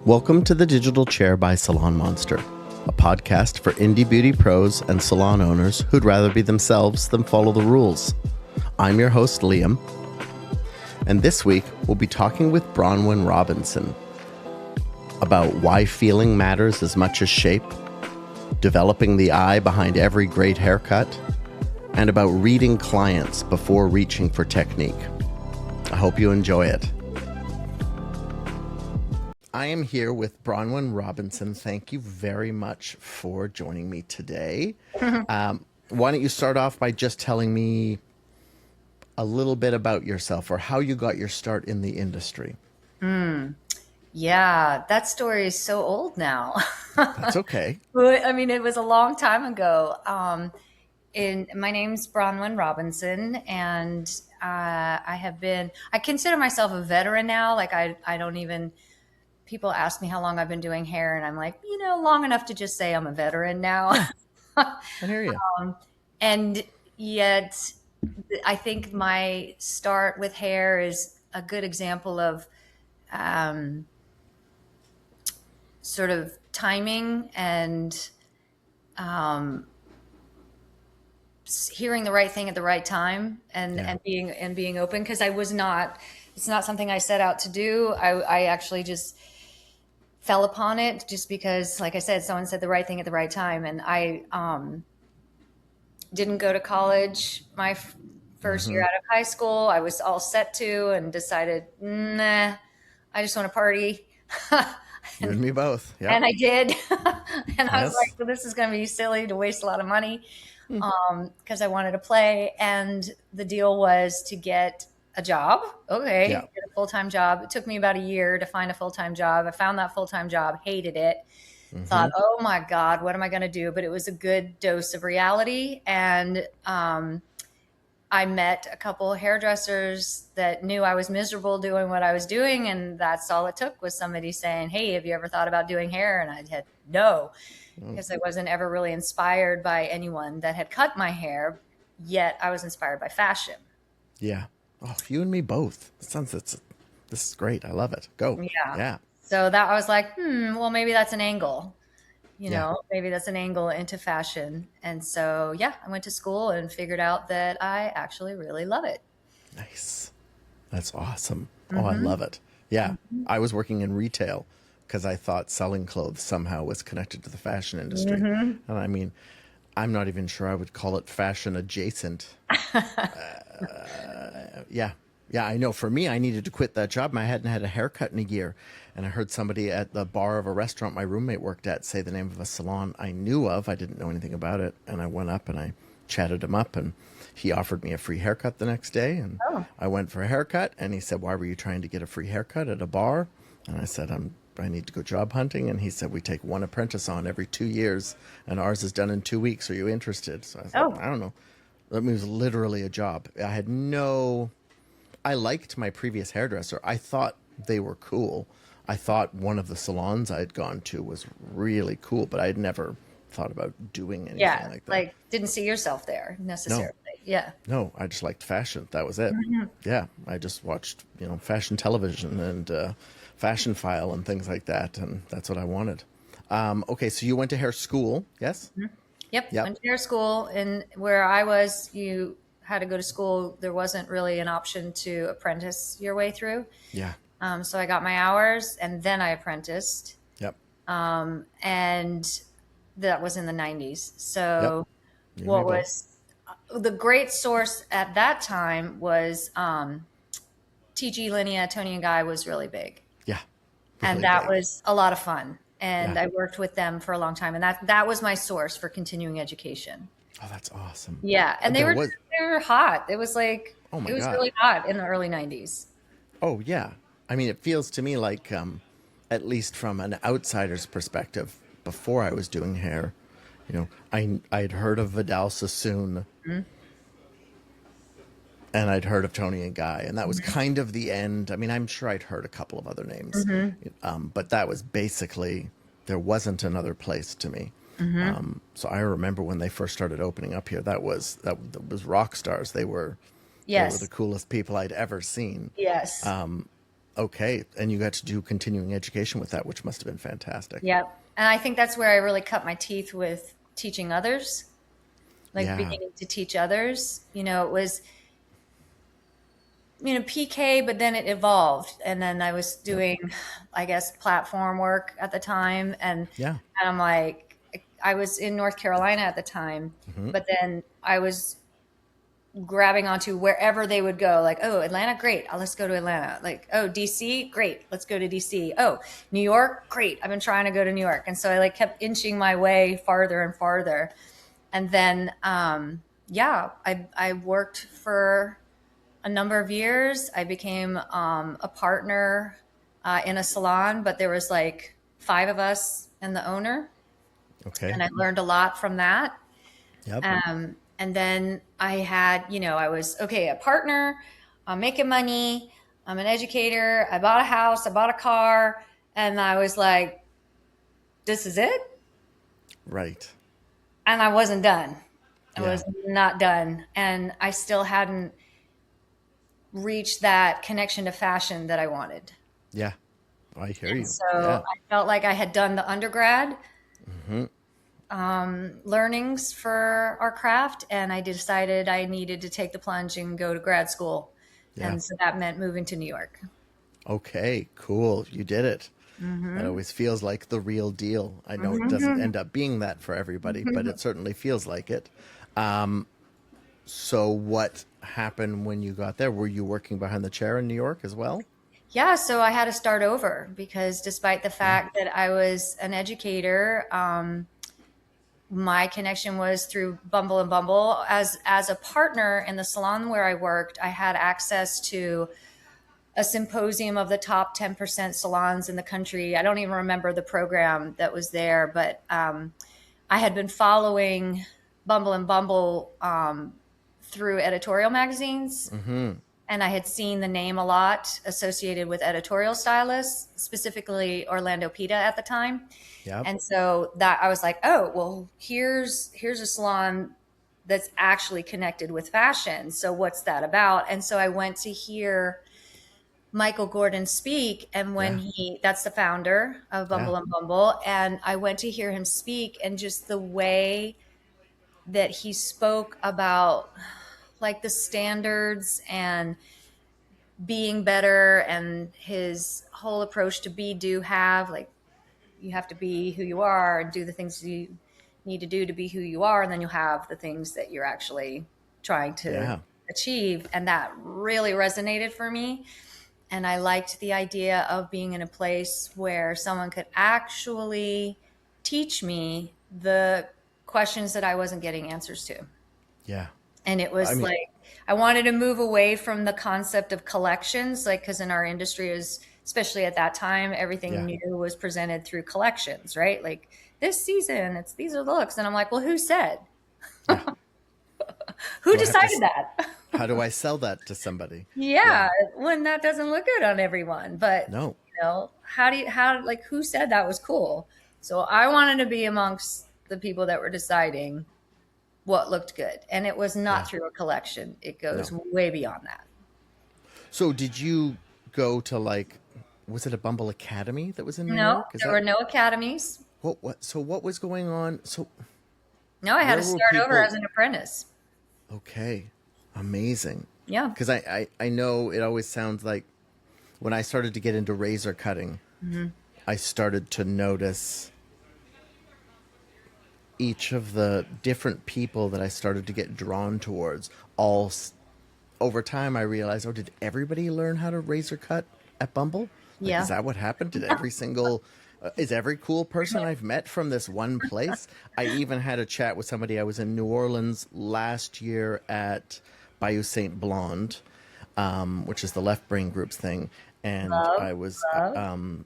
Welcome to The Digital Chair by Salon Monster, a podcast for indie beauty pros and salon owners who'd rather be themselves than follow the rules. I'm your host, Liam, and this week we'll be talking with Bronwen Robinson about why feeling matters as much as shape, developing the eye behind every great haircut, and about reading clients before reaching for technique. I hope you enjoy it. I am here with Bronwen Robinson. Thank you very much for joining me today. Why don't you start off by just telling me a little bit about yourself or how you got your start in the industry? Yeah, that story is so old now. That's okay. I mean, it was a long time ago. My name's Bronwen Robinson, and I consider myself a veteran now. Like I don't even, people ask me how long I've been doing hair, and I'm like, long enough to just say I'm a veteran now. I hear you. And yet, I think my start with hair is a good example of sort of timing and hearing the right thing at the right time and being open, because it's not something I set out to do. I actually just fell upon it just because, like I said, someone said the right thing at the right time. And I didn't go to college my first year out of high school. I was all set to and decided, nah, I just want to party. You and me both. Yep. And I did. And I was like, well, this is going to be silly to waste a lot of money because I wanted to play. And the deal was to get a job. Okay. Yeah. Get a full-time job. It took me about a year to find a full-time job. I found that full-time job, hated it. Thought, oh my God, what am I going to do? But it was a good dose of reality. And I met a couple of hairdressers that knew I was miserable doing what I was doing. And that's all it took, was somebody saying, hey, have you ever thought about doing hair? And I had no, because I wasn't ever really inspired by anyone that had cut my hair, yet I was inspired by fashion. Yeah. Oh, you and me both. This is great. I love it. Go. Yeah. So that I was like, well, maybe that's an angle. Maybe that's an angle into fashion. And so, I went to school and figured out that I actually really love it. Nice. That's awesome. Oh, I love it. Yeah. I was working in retail because I thought selling clothes somehow was connected to the fashion industry. And I mean, I'm not even sure I would call it fashion adjacent. Yeah, I know. For me, I needed to quit that job. I hadn't had a haircut in a year. And I heard somebody at the bar of a restaurant my roommate worked at say the name of a salon I knew of. I didn't know anything about it. And I went up and I chatted him up, and he offered me a free haircut the next day. And I went for a haircut, and he said, why were you trying to get a free haircut at a bar? And I said, I need to go job hunting. And he said, we take one apprentice on every 2 years, and ours is done in 2 weeks. Are you interested? So I said, I don't know. That was literally a job. I liked my previous hairdresser. I thought they were cool. I thought one of the salons I'd gone to was really cool, but I'd never thought about doing anything like that. Like didn't see yourself there necessarily. No, I just liked fashion. That was it. Yeah, I just watched, fashion television and Fashion File and things like that, and that's what I wanted. Okay, so you went to hair school, yes? Yep. Went to hair school, and where I was, you had to go to school. There wasn't really an option to apprentice your way through. Yeah. So I got my hours, and then I apprenticed. Yep. And that was in the 90s. So what was the great source at that time was TG Linea, Tony and Guy was really big. Yeah. Really and that was a lot of fun. And I worked with them for a long time. And that was my source for continuing education. Oh, that's awesome. Yeah. And they were hot. It was like, it was really hot in the early 90s. Oh, yeah. I mean, it feels to me like, at least from an outsider's perspective, before I was doing hair, I'd heard of Vidal Sassoon and I'd heard of Tony and Guy, and that was kind of the end. I mean, I'm sure I'd heard a couple of other names, but that was basically, there wasn't another place to me. So I remember when they first started opening up here, that was rock stars. They were the coolest people I'd ever seen. Yes. Okay. And you got to do continuing education with that, which must have been fantastic. Yep. And I think that's where I really cut my teeth with teaching others, like Yeah. beginning to teach others. It was, PK, but then it evolved. And then I was Yep. doing, I guess, platform work at the time. Yeah. And I'm like, I was in North Carolina at the time, Hmm. but then I was grabbing onto wherever they would go. Like, oh, Atlanta, great. Let's go to Atlanta. Like, oh, DC, great. Let's go to DC. Oh, New York, great. I've been trying to go to New York. And so I like kept inching my way farther and farther. And then, yeah, I worked for a number of years. I became a partner in a salon, but there was like five of us and the owner. Okay. And I learned a lot from that. Yep. And then I had, I was okay, a partner, I'm making money, I'm an educator, I bought a house, I bought a car, and I was like, this is it? Right. And I wasn't done. I Yeah. was not done. And I still hadn't reached that connection to fashion that I wanted. Yeah. I hear And you. so Yeah. I felt like I had done the undergrad Hmm. learnings for our craft, and I decided I needed to take the plunge and go to grad school. Yeah. And so that meant moving to New York. Okay. Cool. You did it. That Hmm. always feels like the real deal. I know it doesn't Hmm. end up being that for everybody, but it certainly feels like it. So, what happened when you got there? Were you working behind the chair in New York as well? Yeah, so I had to start over because despite the Yeah. fact that I was an educator, my connection was through Bumble and Bumble. As a partner in the salon where I worked, I had access to a symposium of the top 10% salons in the country. I don't even remember the program that was there, but I had been following Bumble and Bumble through editorial magazines, Mm-hmm. and I had seen the name a lot associated with editorial stylists, specifically Orlando Pita at the time. Yep. And so that I was like, oh, well, here's a salon that's actually connected with fashion. So what's that about? And so I went to hear Michael Gordon speak, and when Yeah. that's the founder of Yeah. Bumble and Bumble, and I went to hear him speak, and just the way that he spoke about like the standards and being better, and his whole approach to be, do, have, like you have to be who you are and do the things you need to do to be who you are, and then you'll have the things that you're actually trying to Yeah. achieve. And that really resonated for me. And I liked the idea of being in a place where someone could actually teach me the questions that I wasn't getting answers to. Yeah. And it I was mean, like, I wanted to move away from the concept of collections, like, because in our industry is, especially at that time, everything yeah. new was presented through collections, right? Like this season, it's these are the looks. And I'm like, well, who said? Yeah. Who Do I have to, decided that? how do I sell that to somebody? Yeah. Yeah, when that doesn't look good on everyone. But No. like who said that was cool? So I wanted to be amongst the people that were deciding what looked good. And it was not Yeah. through a collection. It goes No. way beyond that. So, did you go to like, was it a Bumble Academy that was in New No, York? Is there that were no academies. what? So, what was going on? So, No, I had to where were start over people? as an apprentice. Okay. Amazing. Yeah. Because I know it always sounds like when I started to get into razor cutting, Hmm. I started to notice each of the different people that I started to get drawn towards. Over time, I realized, oh, did everybody learn how to razor cut at Bumble? Like, is Yeah. that what happened? Did is every cool person I've met from this one place? I even had a chat with somebody. I was in New Orleans last year at Bayou Saint Blonde, which is the Left Brain Group's thing, and Love, I was love.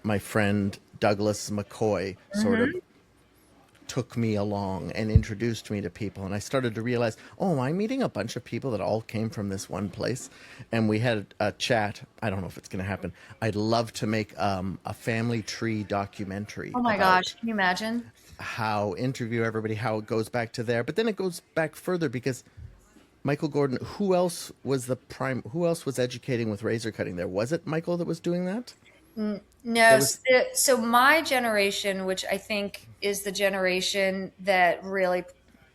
my friend Douglas McCoy sort of Hmm. took me along and introduced me to people, and I started to realize, oh, I'm meeting a bunch of people that all came from this one place. And we had a chat. I don't know if it's going to happen. I'd love to make a family tree documentary Oh my gosh. about Can you imagine? how interview everybody, how it goes back to there, but then it goes back further because Michael Gordon. Who else was the prime? Who else was educating with razor cutting there? Was it Michael that was doing that? There No, was. so my generation, which I think is the generation that really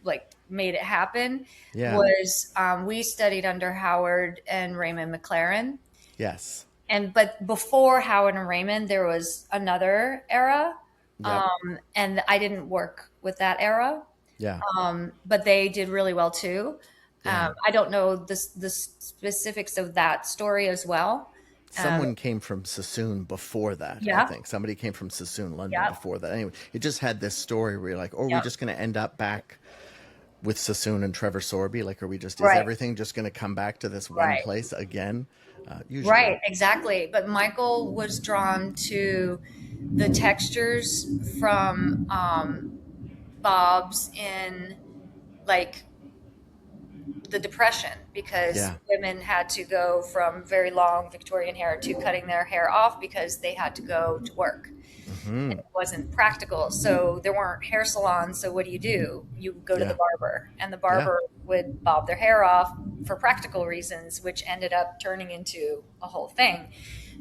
like made it happen, Yeah. was we studied under Howard and Raymond McLaren. Yes. And but before Howard and Raymond, there was another era, Yep. and I didn't work with that era, Yeah. but they did really well too. Yeah. I don't know the specifics of that story as well. Um, Someone came from Sassoon before that, I yeah, think. Somebody came from Sassoon, London yeah, before that. Anyway, it just had this story where you're like, oh, are we yeah, just going to end up back with Sassoon and Trevor Sorby? Like, are we just, is right, everything just going to come back to this one right. place again? Usually. Right, exactly. But Michael was drawn to the textures from bobs in like the Depression because Yeah. women had to go from very long Victorian hair to cutting their hair off because they had to go to work. Hmm. It wasn't practical. So there weren't hair salons. So what do? You go to the Yeah. barber, and the Yeah. barber would bob their hair off for practical reasons, which ended up turning into a whole thing.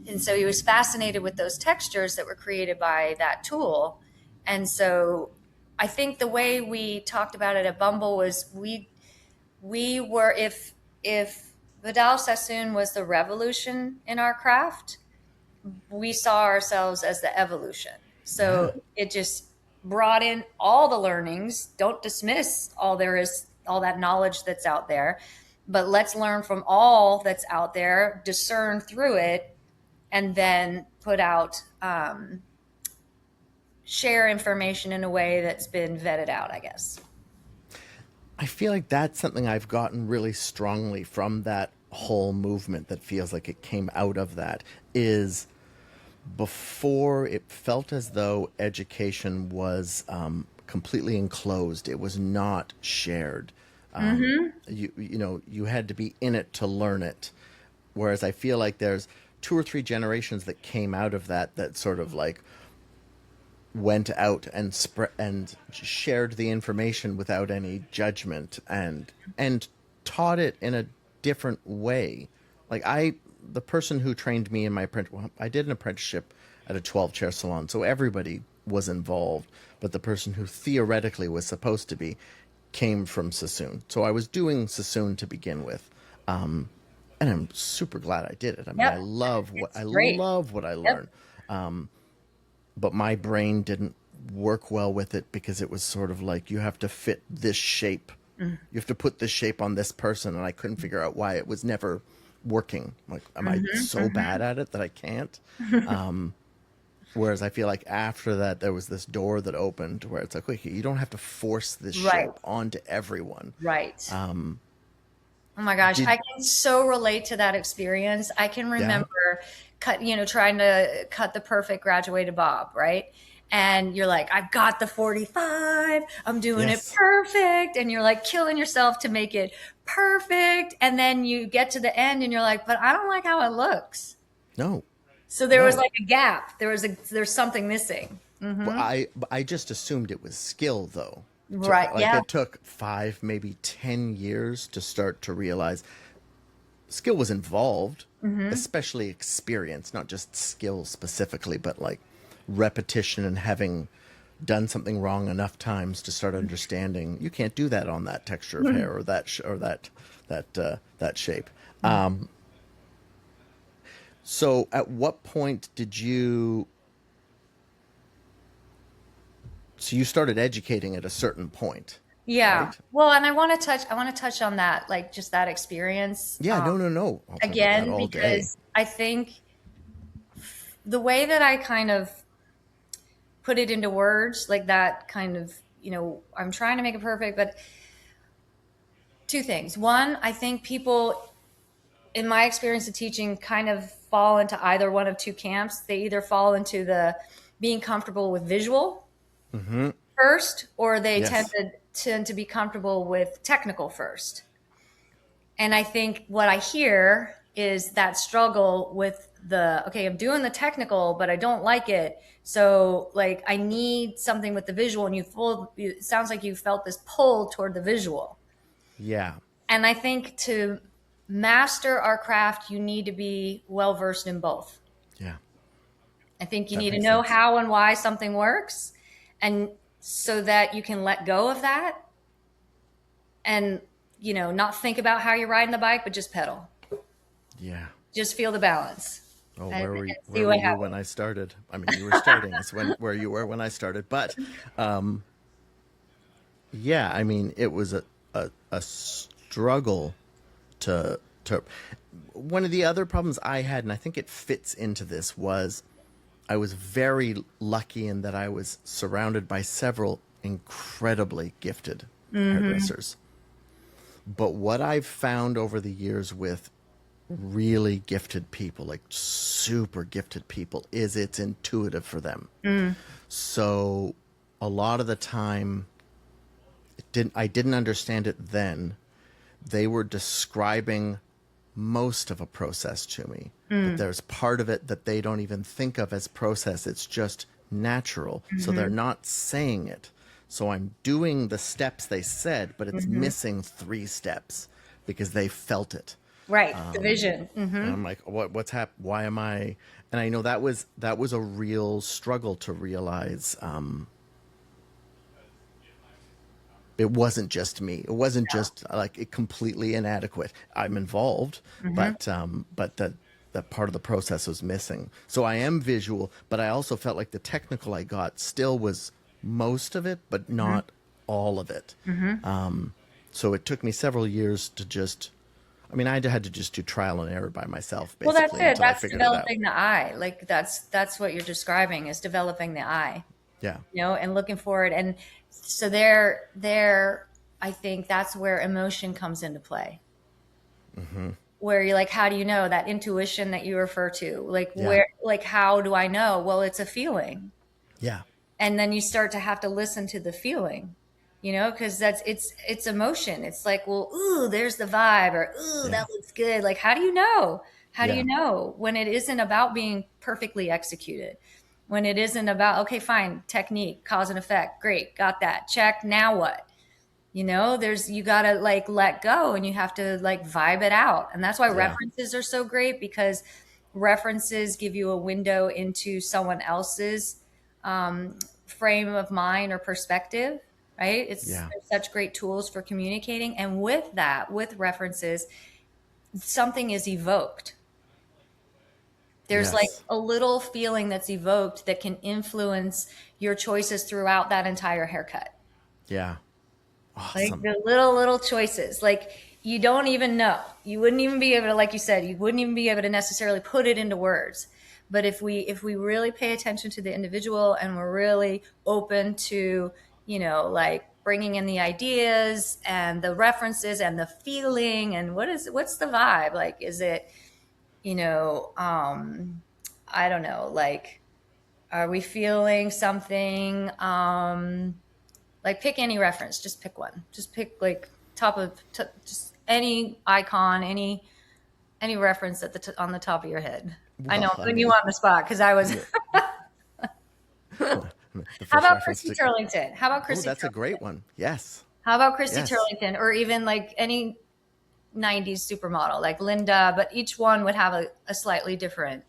And so he was fascinated with those textures that were created by that tool. And so I think the way we talked about it at Bumble was we were if Vidal Sassoon was the revolution in our craft, we saw ourselves as the evolution. Yeah. So it just brought in all the learnings. Don't dismiss all there is, all that knowledge that's out there, but let's learn from all that's out there, discern through it, and then put out, share information in a way that's been vetted out, I guess. I feel like that's something I've gotten really strongly from that whole movement that feels like it came out of that is before it felt as though education was completely enclosed. It was not shared. You had to be in it to learn it. Whereas I feel like there's two or three generations that came out of that sort of like went out and spread and shared the information without any judgment and taught it in a different way. Like the person who trained me in my well, I did an apprenticeship at a 12 chair salon, so everybody was involved, but the person who theoretically was supposed to be came from Sassoon. So I was doing Sassoon to begin with. And I'm super glad I did it. I mean, Yep. I It's great. love what I Yep. learned, but my brain didn't work well with it because it was sort of like you have to fit this shape. You have to put this shape on this person, and I couldn't figure out why it was never working. Like, am I so bad at it that I can't? Whereas I feel like after that, there was this door that opened where it's like, okay, you don't have to force this Right. shape onto everyone. Right. Oh my gosh, Did I can so relate to that experience. I can Yeah, remember trying to cut the perfect graduated bob, right? And you're like, I've got the 45, I'm doing it yes, perfect. And you're like killing yourself to make it perfect. And then you get to the end and you're like, but I don't like how it looks. no, So there was no. like a gap. There's something missing. But I just assumed it was skill though. Right. Like Yeah. it took 5, maybe 10 years to start to realize skill was involved, especially experience, not just skill specifically, but like repetition and having done something wrong enough times to start understanding you can't do that on that texture of hair or that shape. So at what point did you so you started educating at a certain point, Yeah. right? Well, and I want to touch on that, like just that experience. Yeah, no, no, no. I'll talk about that Again, all day. because I think the way that I kind of put it into words, like that kind of, I'm trying to make it perfect, but two things. One, I think people, in my experience of teaching, kind of fall into either one of two camps. They either fall into the being comfortable with visual Hmm. first, or they tend Yes. to tend to be comfortable with technical first. And I think what I hear is that struggle with okay, I'm doing the technical, but I don't like it. So like I need something with the visual, and it sounds like you felt this pull toward the visual. Yeah. And I think to master our craft, you need to be well versed in both. Yeah. I think you That need to makes know sense. how and why something works, and so that you can let go of that and, not think about how you're riding the bike, but just pedal. Yeah. Just feel the balance Oh, and see where were what you when happens. I started? I mean, you were starting. It's where you were when I started. But yeah, I mean, it was a struggle to one of the other problems I had, and I think it fits into this, was I was very lucky in that I was surrounded by several incredibly gifted Hmm. hairdressers. But what I've found over the years with really gifted people, like super gifted people, is it's intuitive for them. Mm. So a lot of the time, I didn't understand it then. They were describing most of a process to me, but Mm. there's part of it that they don't even think of as process. It's just natural. So they're Hmm. not saying it. So I'm doing the steps they said, but it's Hmm. missing three steps because they felt it. Right. The vision. And Hmm. I'm like, what's happened? Why am I? And I know that was a real struggle to realize. It wasn't just me. It wasn't just like it completely inadequate. I'm involved, Hmm. but that part of the process was missing. So I am visual, but I also felt like the technical I got still was most of it, but Hmm. not all of it. Hmm. So it took me several years to just. I mean, I had to just do trial and error by myself Well, that's basically it. until I That's figured it out. developing the eye. Like that's what you're describing is developing the eye, Yeah. and looking forward. And so there, I think that's where emotion comes into play. Where you're like, how do you know that intuition that you refer to? Like Yeah. how do I know? Well, it's a feeling. Yeah. And then you start to have to listen to the feeling, because it's emotion. It's like, well, ooh, there's the vibe, or ooh, Yeah. that looks good. Like, how do you know? How do you Yeah. know when it isn't about being perfectly executed? When it isn't about, okay, fine, technique, cause and effect, great, got that, check. Now what? You gotta like let go, and you have to like vibe it out. And that's why Yeah. references are so great, because references give you a window into someone else's frame of mind or perspective, right? Yeah. They're such great tools for communicating. And with that, with references, something is evoked. There's like Yes. a little feeling that's evoked that can influence your choices throughout that entire haircut. Yeah. Like Awesome. the little choices, like you don't even know. You wouldn't even be able to, like you said, you wouldn't even be able to necessarily put it into words. But if we really pay attention to the individual, and we're really open to, like bringing in the ideas and the references and the feeling, and what's the vibe? Like, is it, you know, um, I don't know, like, are we feeling something? Like pick any reference, just pick one. Just pick like just any icon, any reference on the top of your head. I know Well, I'm I putting you mean, on the spot because I was. yeah, the How first about reference Chrissy to. Turlington? How about Oh, Chrissy that's a Turlington? great one. Yes. How about Chrissy Yes. Turlington, or even like any '90s supermodel like Linda? But each one would have a slightly different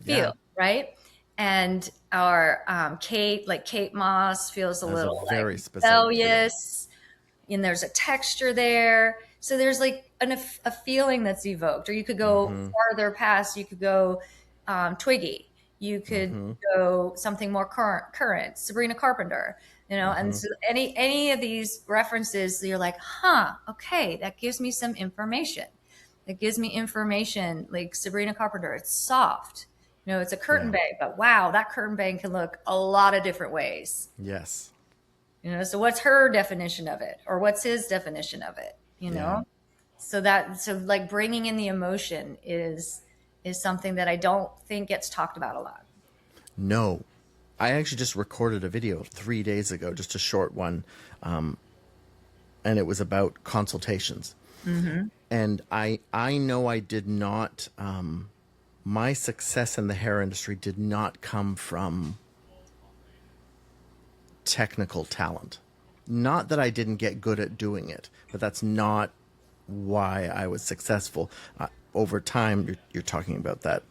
Yeah. feel, right? And our Kate Moss feels a That's a little like very specific feel. rebellious, and there's a texture there. So there's like a feeling that's evoked. Or you could go Mm-hmm. farther past. You could go Twiggy. You could Mm-hmm. go something more current, Sabrina Carpenter. And Mm-hmm. so any of these references, you're like, huh, okay, that gives me some information. That gives me information. Like Sabrina Carpenter, it's soft. It's a curtain Yeah. bang, but wow, that curtain bang can look a lot of different ways. Yes. So what's her definition of it, or what's his definition of it? Yeah. So like bringing in the emotion is something that I don't think gets talked about a lot. No. I actually just recorded a video 3 days ago, just a short one, and it was about consultations. Hmm. And I know I did not. My success in the hair industry did not come from technical talent. Not that I didn't get good at doing it, but that's not why I was successful. Over time, you're talking about that.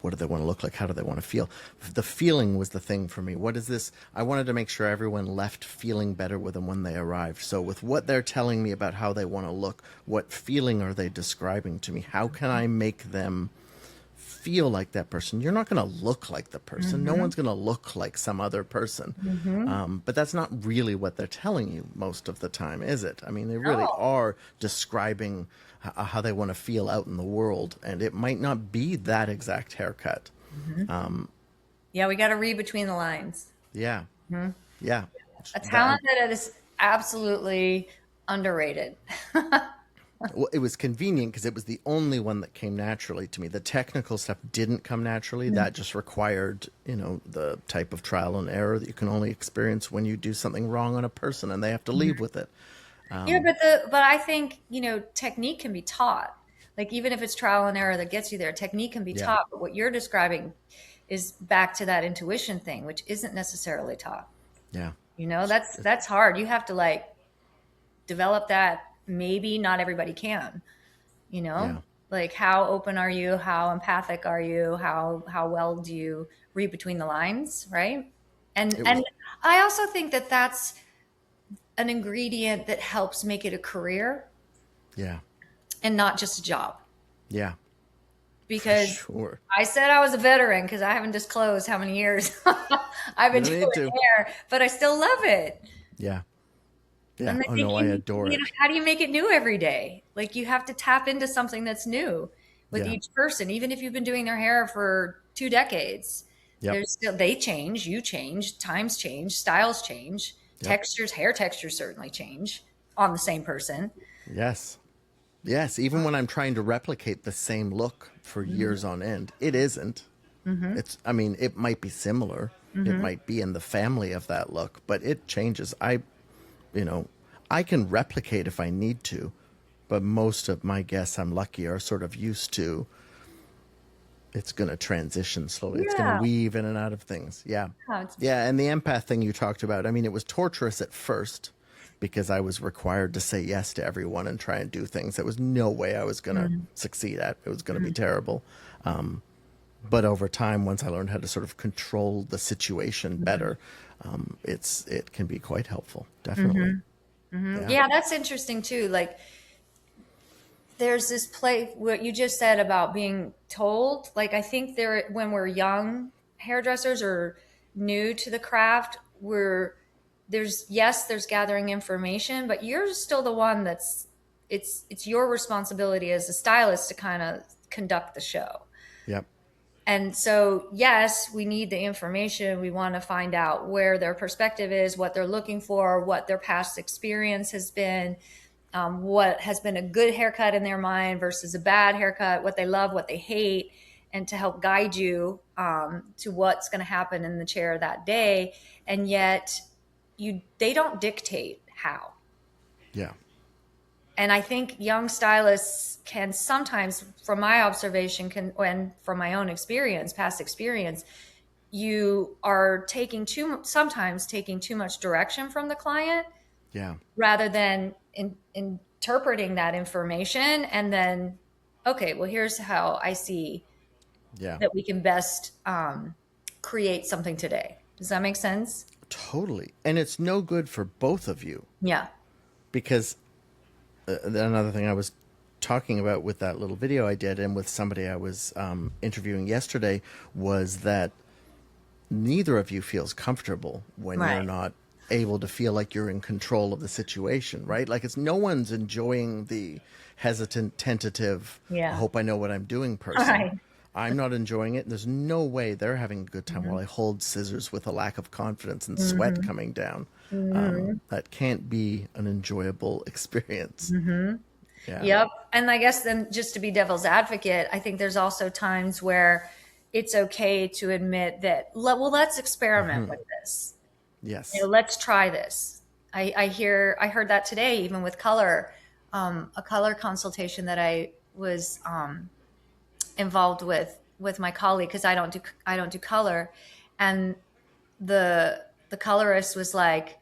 What do they want to look like? How do they want to feel? The feeling was the thing for me. What is this? I wanted to make sure everyone left feeling better with them when they arrived. So, with what they're telling me about how they want to look, what feeling are they describing to me? How can I make them feel like that person? You're not going to look like the person. No Mm-hmm. one's going to look like some other person. Mm-hmm. But that's not really what they're telling you most of the time, is it? I mean, they really No. are describing how they want to feel out in the world, and it might not be that exact haircut. Mm-hmm. Yeah, we got to read between the lines. Yeah, Mm-hmm. yeah. A That, talent that is absolutely underrated. well, it was convenient because it was the only one that came naturally to me. The technical stuff didn't come naturally. That just required, the type of trial and error that you can only experience when you do something wrong on a person and they have to leave with it. Yeah, but I think, technique can be taught. Like even if it's trial and error that gets you there, technique can be Yeah, taught. But what you're describing is back to that intuition thing, which isn't necessarily taught. yeah, That's hard. You have to like develop that. Maybe not everybody can, you know? yeah. Like how open are you? How empathic are you? How well do you read between the lines, right? And It was, and I also think that that's an ingredient that helps make it a career yeah, and not just a job. yeah, for Because sure. I said I was a veteran because I haven't disclosed how many years I've You been don't doing need to. hair, but I still love it. Yeah, yeah. And I Oh think no, I adore it. how do you make it new every day? Like you have to tap into something that's new with Yeah, each person, even if you've been doing their hair for 2 decades. yep, There's still they change, you change, times change, styles change, yep. textures, hair textures certainly change on the same person. Yes, yes. Even when I'm trying to replicate the same look for Hmm. years on end, it isn't. Hmm. I mean, it might be similar. It Hmm. might be in the family of that look, but it changes. You know, I can replicate if I need to, but most of my guests, I'm lucky, are sort of used to it's going to transition slowly. It's going to Yeah. weave in and out of things. Yeah. Yeah, it's Yeah. And the empath thing you talked about, I mean, it was torturous at first because I was required to say yes to everyone and try and do things. There was no way I was going to Mhm. succeed at. It was going to be terrible. But over time, once I learned how to sort of control the situation better, it can be quite helpful. Definitely. Yeah. Yeah, that's interesting too. Like there's this play what you just said about being told. Like I think there when we're young hairdressers or new to the craft, we're there's gathering information, but you're still the one that's it's your responsibility as a stylist to kind of conduct the show. Yep. And so, yes, we need the information. We want to find out where their perspective is, what they're looking for, what their past experience has been, what has been a good haircut in their mind versus a bad haircut, what they love, what they hate, and to help guide you to what's going to happen in the chair that day. And yet, they don't dictate how. Yeah. And I think young stylists can sometimes, from my observation, and from my own experience, past experience, you are sometimes taking too much direction from the client Yeah. rather than interpreting that information and then, okay, well, here's how I see Yeah. that we can best create something today. Does that make sense? Totally. And it's no good for both of you Yeah. because another thing I was talking about with that little video I did and with somebody I was interviewing yesterday was that neither of you feels comfortable when you're Right. not able to feel like you're in control of the situation, right? Like it's no one's enjoying the hesitant, tentative, I Yeah. hope I know what I'm doing person. Right. I'm not enjoying it. There's no way they're having a good time while I hold scissors with a lack of confidence and sweat Hmm. coming down. Hmm. That can't be an enjoyable experience. Hmm. Yeah. Yep. And I guess then just to be devil's advocate, I think there's also times where it's okay to admit that, well, let's experiment with this. Yes. Let's try this. I heard that today, even with color, a color consultation that I was involved with my colleague because I don't do color, and the colorist was like,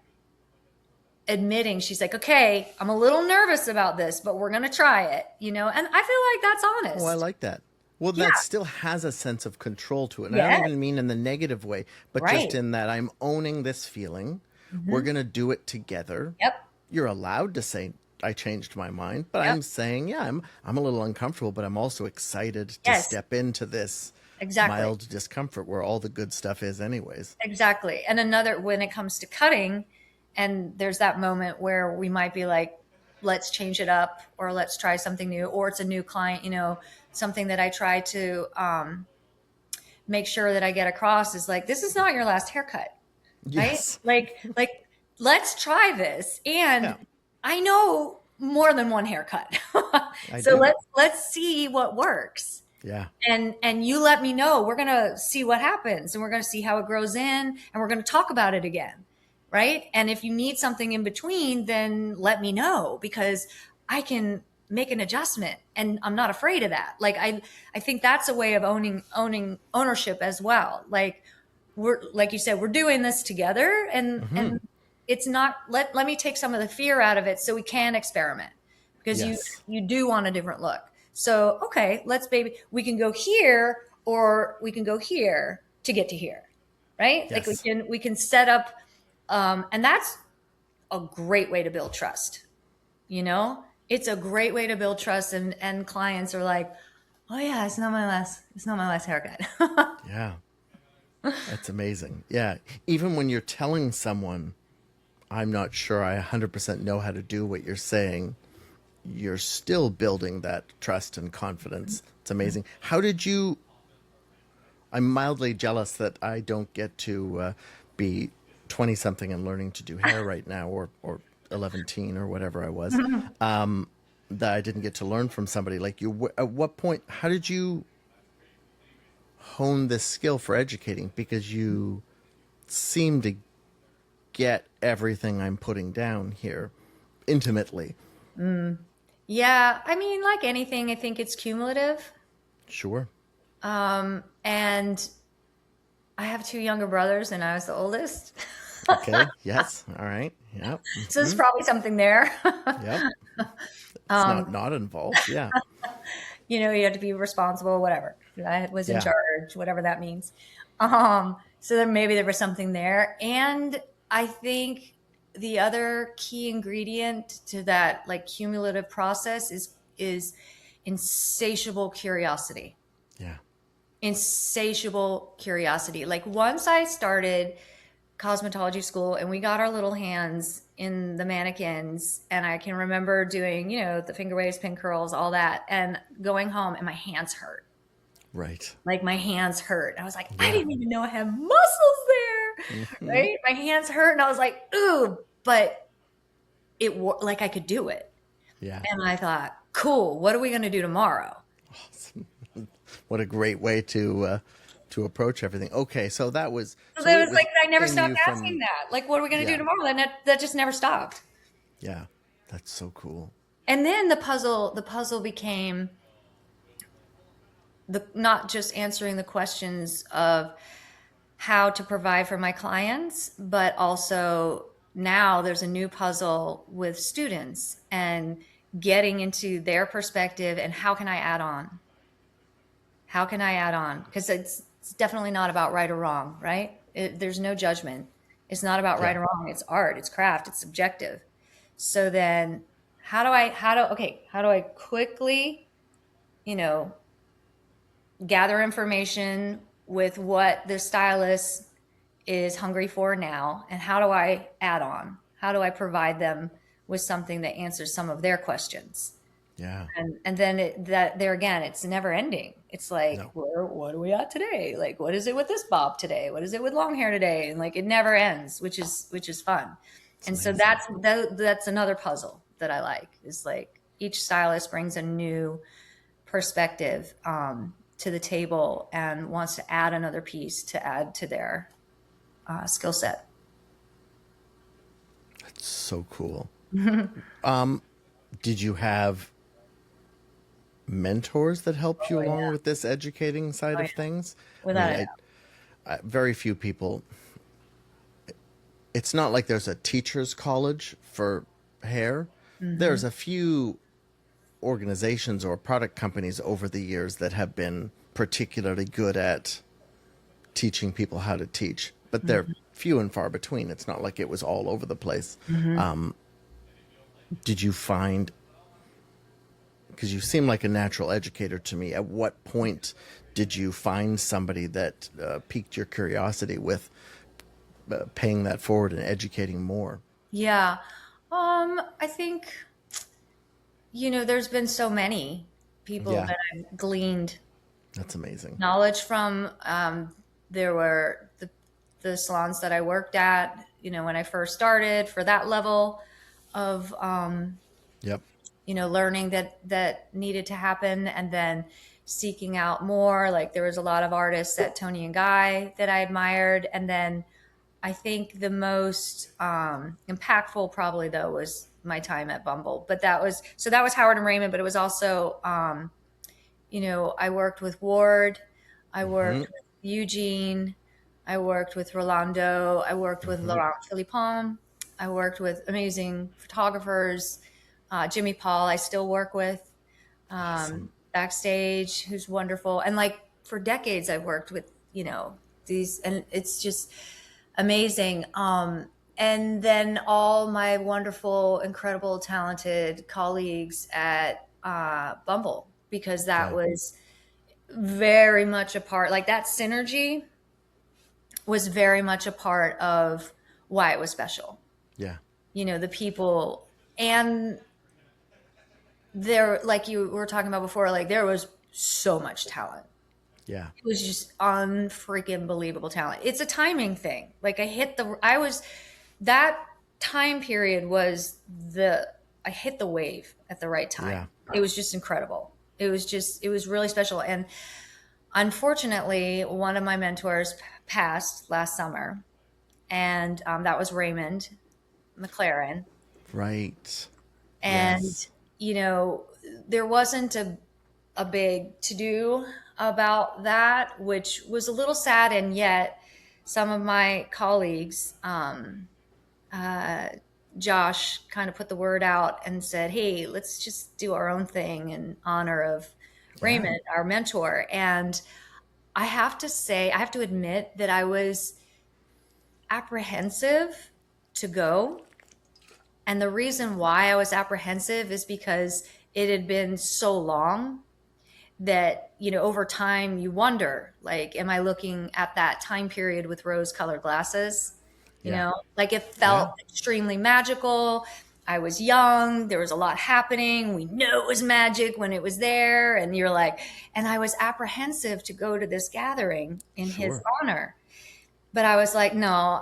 admitting, she's like, okay, I'm a little nervous about this, but we're going to try it, and I feel like that's Oh, I honest. like that. Well, Yeah. that still has a sense of control to it. And I don't Yeah. even mean in the negative way, but just Right. in that I'm owning this feeling. We're Hmm. going to do it together. Yep. You're allowed to say, I changed my mind, but Yep. I'm saying, yeah, I'm a little uncomfortable, but I'm also excited to Yes, step into this exactly. mild discomfort where all the good stuff is, anyways. Exactly. And another, when it comes to cutting, and there's that moment where we might be like, let's change it up, or let's try something new, or it's a new client, something that I try to make sure that I get across is like, this is not your last haircut, right? Yes. Like, let's try this. And Yeah, I know more than one haircut. I So do. let's see what works. Yeah. And you let me know. We're gonna see what happens, and we're gonna see how it grows in, and we're gonna talk about it again, right? And if you need something in between, then let me know, because I can make an adjustment, and I'm not afraid of that. Like I think that's a way of owning ownership as well. Like, we're, like you said, we're doing this together, and it's not, let me take some of the fear out of it so we can experiment, because you Yes. you do want a different look. So, okay, we can go here, or we can go here to get to here, right? Like Yes. we can set up, and that's a great way to build trust. It's a great way to build trust, and clients are like, oh yeah, it's not my last haircut. Yeah. That's amazing. Yeah. Even when you're telling someone, I'm not sure I 100% know how to do what you're saying, you're still building that trust and confidence. It's amazing. How did you? I'm mildly jealous that I don't get to be 20 something and learning to do hair right now, or 11 teen or whatever I was. That I didn't get to learn from somebody like you. At what point, how did you hone this skill for educating? Because you seem to get everything I'm putting down here intimately. Yeah, I mean, like anything, I think it's cumulative. Sure. And I have two younger brothers, and I was the oldest. Okay. Yes. All right. Yep. So there's probably something there. Yep. It's not involved. Yeah. You have to be responsible, whatever. I was in Yeah. charge, whatever that means. So then maybe there was something there. And I think the other key ingredient to that, like, cumulative process is insatiable curiosity. Yeah. Insatiable curiosity. Like, once I started cosmetology school and we got our little hands in the mannequins, and I can remember doing, the finger waves, pin curls, all that, and going home and my hands hurt. Right. Like, my hands hurt. I was like, I Yeah. didn't even know I had muscles there. Hmm. Right? My hands hurt, and I was like, ooh, but like, I could do it. Yeah. And I thought, cool, what are we going to do tomorrow? What a great way to approach everything. Okay, so So it it was was like, I never in stopped you asking from. that. Like, what are we going to do Yeah. tomorrow? And that just never stopped. Yeah. That's so cool. And then the puzzle became not just answering the questions of how to provide for my clients, but also now there's a new puzzle with students, and getting into their perspective, and how can I add on? How can I add on? Because it's definitely not about right or wrong, right? There's no judgment. It's not about right Yeah. or wrong. It's art, it's craft, it's subjective. So then, how do I quickly, you know, gather information with what the stylist is hungry for now, and how do I add on? How do I provide them with something that answers some of their questions? Yeah. And then that there again, it's never ending. It's like, No. what are we at today? Like, what is it with this bob today? What is it with long hair today? And like, it never ends, which is fun. It's And so amazing. that's another puzzle that I like, is like, each stylist brings a new perspective to the table, and wants to add another piece to add to their skill set. It's so cool. Did you have mentors that helped you Oh along yeah, with this educating side oh of yeah, things? I without mean, it. very few people it's not like there's a teacher's college for hair. Hmm. There's a few organizations or product companies over the years that have been particularly good at teaching people how to teach, but they're few and far between. It's not like it was all over the place. Hmm. Did you find, because you seem like a natural educator to me, at what point did you find somebody that piqued your curiosity with paying that forward and educating more? Yeah. I think, there's been so many people Yeah, that I've gleaned that's amazing. knowledge from. There were the salons that I worked at, when I first started for that level of, Yep. learning that needed to happen, and then seeking out more. Like there was a lot of artists at Tony and Guy that I admired, and then I think the most impactful probably though was my time at Bumble. But that was Howard and Raymond, but it was also I worked with Ward, I Hmm. worked with Eugene, I worked with Rolando, I worked with Hmm. Laurent Philippon, I worked with amazing photographers, Jimmy Paul, I still work with Awesome. backstage, who's wonderful. And like for decades, I've worked with, these, and it's just amazing. And then all my wonderful, incredible, talented colleagues at Bumble, because that Yeah. was very much a part, like that synergy was very much a part of why it was special. Yeah. The people, and there, like you were talking about before, like there was so much talent. Yeah. It was just unfreaking believable talent. It's a timing thing. Like that time period was I hit the wave at the right time. Yeah. It was just incredible. It was really special. And unfortunately, one of my mentors passed last summer, and that was Raymond McLaren. Right. And, Yes. you know, there wasn't a big to do about that, which was a little sad. And yet, some of my colleagues, uh, Josh, kind of put the word out and said, "Hey, let's just do our own thing in honor of Yeah. Raymond, our mentor." And I have to say, I have to admit that I was apprehensive to go. And the reason why I was apprehensive is because it had been so long that, over time you wonder, like, am I looking at that time period with rose colored glasses? Yeah. Like it Yeah. felt extremely magical. I was young, there was a lot happening, we knew it was magic when it was there, and you're like, and I was apprehensive to go to this gathering in his Sure. honor. But I was like, no,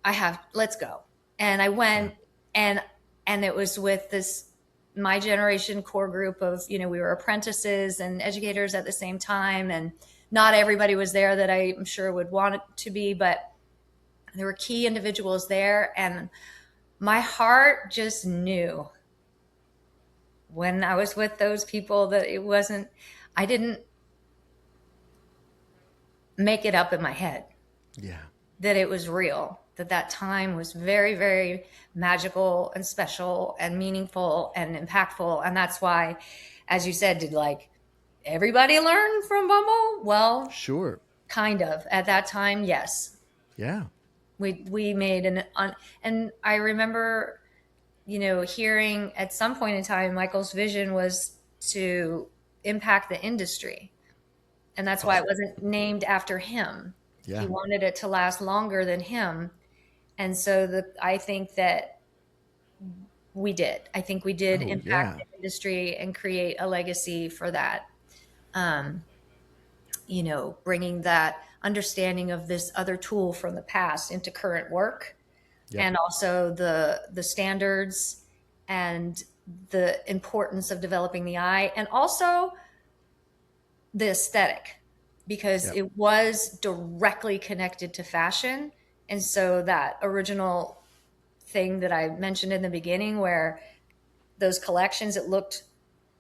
I have, let's go. And I Yeah. went, and it was with this my generation core group of, we were apprentices and educators at the same time, and not everybody was there that I'm sure would want it to be, but there were key individuals there, and my heart just knew when I was with those people that I didn't make it up in my head, Yeah. that it was real, that time was very, very magical and special and meaningful and impactful. And that's why, as you said, did like everybody learn from Bumble? Well, Sure. kind of. At that time, yes. Yeah. We made and I remember, hearing at some point in time, Michael's vision was to impact the industry. And that's why Oh. it wasn't named after him. He Yeah. wanted it to last longer than him. And so I think that we did. I think we did Oh, impact yeah. the industry and create a legacy for that. Um, Bringing that understanding of this other tool from the past into current work, Yep. and also the standards and the importance of developing the eye, and also the aesthetic, because Yep. it was directly connected to fashion. And so that original thing that I mentioned in the beginning, where those collections, it looked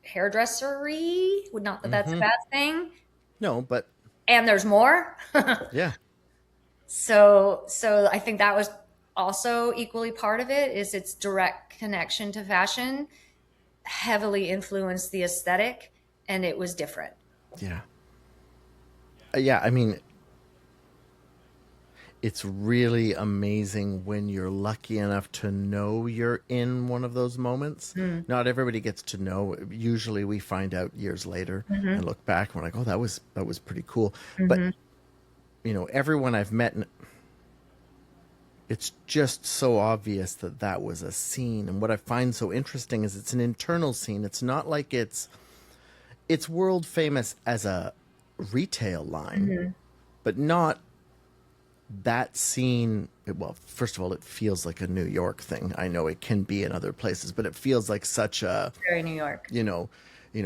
hairdressery, would not that that's a Hmm. bad thing. No, but And there's more. yeah. So I think that was also equally part of it is its direct connection to fashion heavily influenced the aesthetic, and it was different. Yeah. Yeah, I mean, it's really amazing when you're lucky enough to know you're in one of those moments. Mm. Not everybody gets to know. Usually we find out years later Hmm. and look back and we're like, "Oh, that was pretty cool." But, Hmm. everyone I've met, it's just so obvious that that was a scene. And what I find so interesting is it's an internal scene. It's not like it's world famous as a retail line, Hmm. but not that scene. Well, first of all, it feels like a New York thing. I know it can be in other places, but it feels like such a, Very New York. you know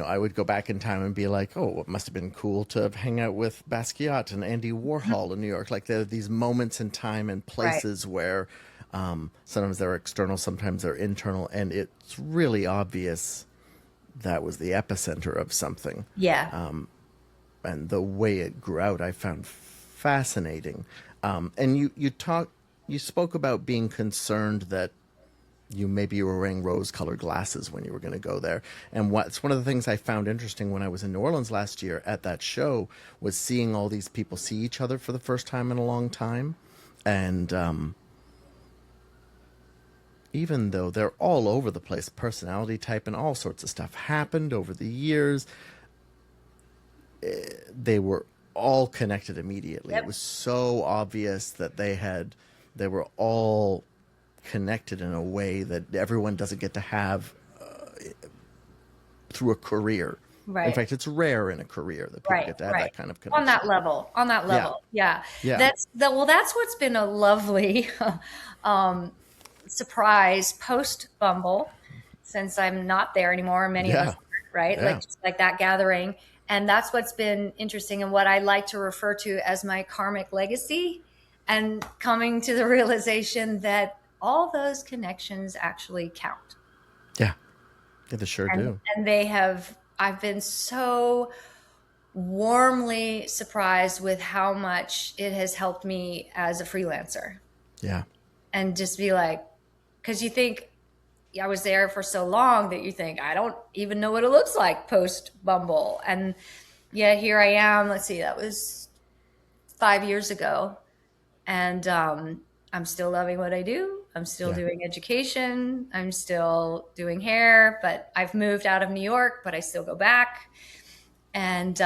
I would go back in time and be like, oh, it must have been cool to hang out with Basquiat and Andy Warhol in New York. Like there are these moments in time and Right. places where sometimes they're external, sometimes they're internal, and it's really obvious that was the epicenter of something. Yeah. And the way it grew out, I found fascinating. And you spoke about being concerned that you were wearing rose-colored glasses when you were going to go there. And what's one of the things I found interesting when I was in New Orleans last year at that show was seeing all these people see each other for the first time in a long time, and even though they're all over the place, personality type and all sorts of stuff happened over the years, they were all connected immediately. It Yep. was so obvious that they were all connected in a way that everyone doesn't get to have through a career. In Right. fact, it's rare in a career that people Right. get to have Right. that kind of On that connection. level. On that Yeah, level. Yeah. yeah, Well, that's what's been a lovely um, surprise post Bumble, since I'm not there anymore. Many of us yeah, aren't, right? Like yeah, just like that gathering. And that's what's been interesting and what I like to refer to as my karmic legacy, and coming to the realization that all those connections actually count. yeah. Yeah, they sure And do. I've been so warmly surprised with how much it has helped me as a freelancer. Yeah, And just be like, because you think, I was there for so long that you think, I don't even know what it looks like post Bumble. And yeah, here I am. Let's see, that was 5 years ago. And I'm still loving what I do. I'm still yeah, doing education. I'm still doing hair, but I've moved out of New York, but I still go back. And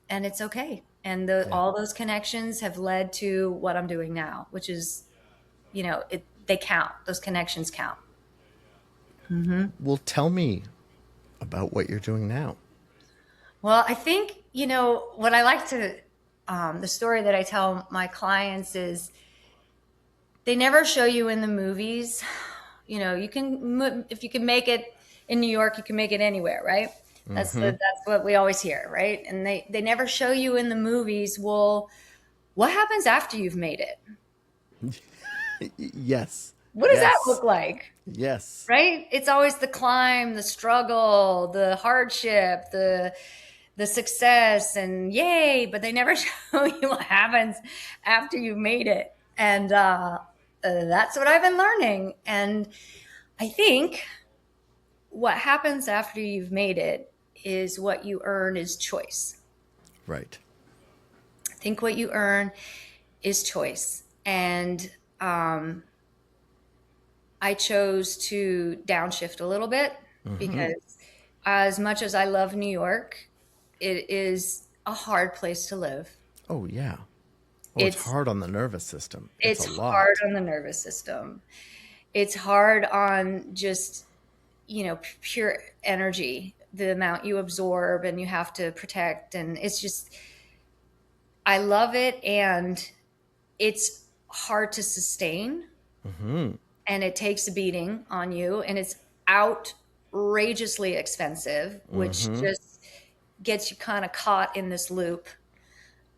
it's okay. And yeah. all those connections have led to what I'm doing now, which is, they count. Those connections count. Hmm. Well, tell me about what you're doing now. Well, I think, what I like to, the story that I tell my clients is they never show you in the movies. If you can make it in New York, you can make it anywhere, right? Mm-hmm. That's what we always hear, right? And they never show you in the movies, well, what happens after you've made it? Yes, What does that yes, look like? yes. Right? It's always the climb, the struggle, the hardship, the success, and yay, but they never show you what happens after you've made it. And that's what I've been learning. And I think what happens after you've made it is what you earn is choice. Right. I think what you earn is choice. And I chose to downshift a little bit Mm-hmm. because, as much as I love New York, it is a hard place to live. Oh, yeah. Oh, it's It's hard on the nervous system. It's a it's hard lot. on the nervous system. It's hard on just, pure energy, the amount you absorb and you have to protect. And it's just, I love it. And it's hard to sustain, Mm-hmm. and it takes a beating on you, and it's outrageously expensive, which Mm-hmm. just gets you kind of caught in this loop.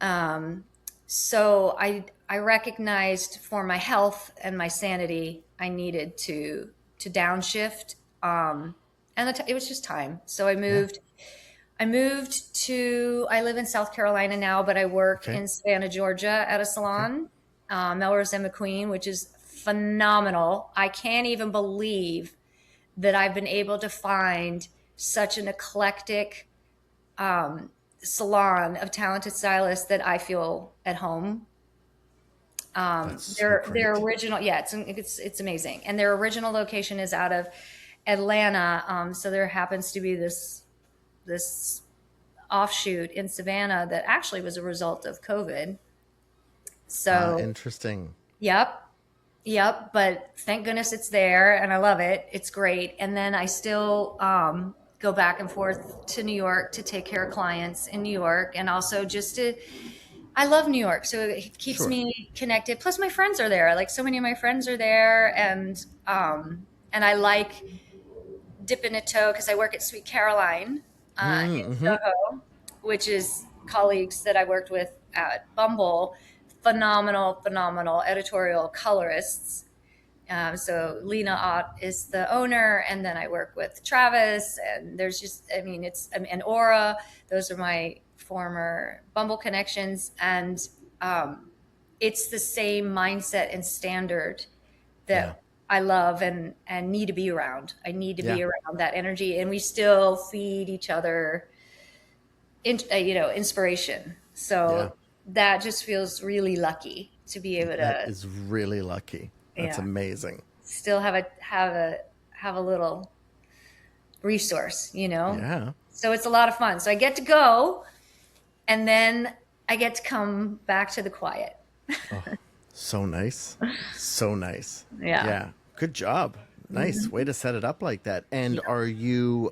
Um, so I recognized for my health and my sanity, I needed to downshift. And it was just time. So I Yeah. moved. I moved to. I live in South Carolina now, but I work Okay. in Savannah, Georgia, at a Okay. salon, Melrose and McQueen, which is phenomenal. I can't even believe that I've been able to find such an eclectic salon of talented stylists that I feel at home. That's so Their great. original, yeah, it's amazing, and their original location is out of Atlanta. So there happens to be this offshoot in Savannah that actually was a result of COVID. So, Interesting. yep, yep. But thank goodness it's there, and I love it. It's great. And then I still go back and forth to New York to take care of clients in New York, and also just to. I love New York, so it keeps Sure. me connected. Plus, my friends are there. Like so many of my friends are there, and I like dipping a toe because I work at Sweet Caroline in Mm-hmm. Soho, which is colleagues that I worked with at Bumble. Phenomenal, phenomenal editorial colorists. So Lena Ott is the owner, and then I work with Travis, and there's just, I mean, and Aura. Those are my former Bumble connections, and it's the same mindset and standard Yeah. that I love and need to be around. I need to Yeah. be around that energy, and we still feed each other, inspiration. Yeah. So that just feels really lucky to be able That to, is really lucky. That's yeah, amazing. still have a little resource, you know. Yeah. So it's a lot of fun. So I get to go, and then I get to come back to the quiet. Oh, so nice. So nice. Yeah. Yeah. Good job. Nice way Mhm. to set it up like that. And Yeah. are you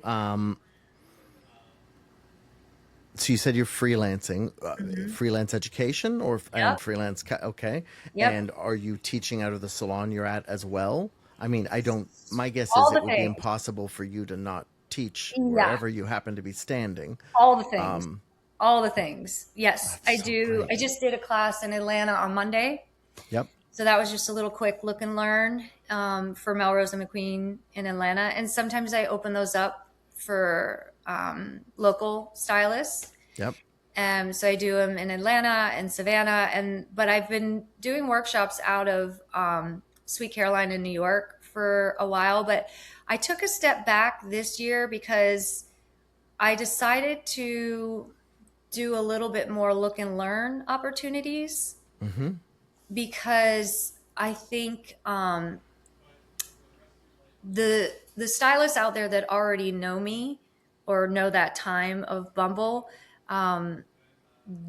so you said you're freelancing, Mhm. freelance education or and Yep. freelance okay. Yep. And are you teaching out of the salon you're at as well? I mean, I don't my guess is All it the would be things. impossible for you to not teach Yeah. wherever you happen to be standing. All the things. Um All the things. Yes, that's I so do. great. I just did a class in Atlanta on Monday. Yep. So that was just a little quick look and learn for Melrose and McQueen in Atlanta. And sometimes I open those up for local stylists. Yep. So I do them in Atlanta and Savannah, but I've been doing workshops out of Sweet Caroline in New York for a while. But I took a step back this year because I decided to do a little bit more look and learn opportunities Mhm. because I think the stylists out there that already know me or know that time of Bumble, um,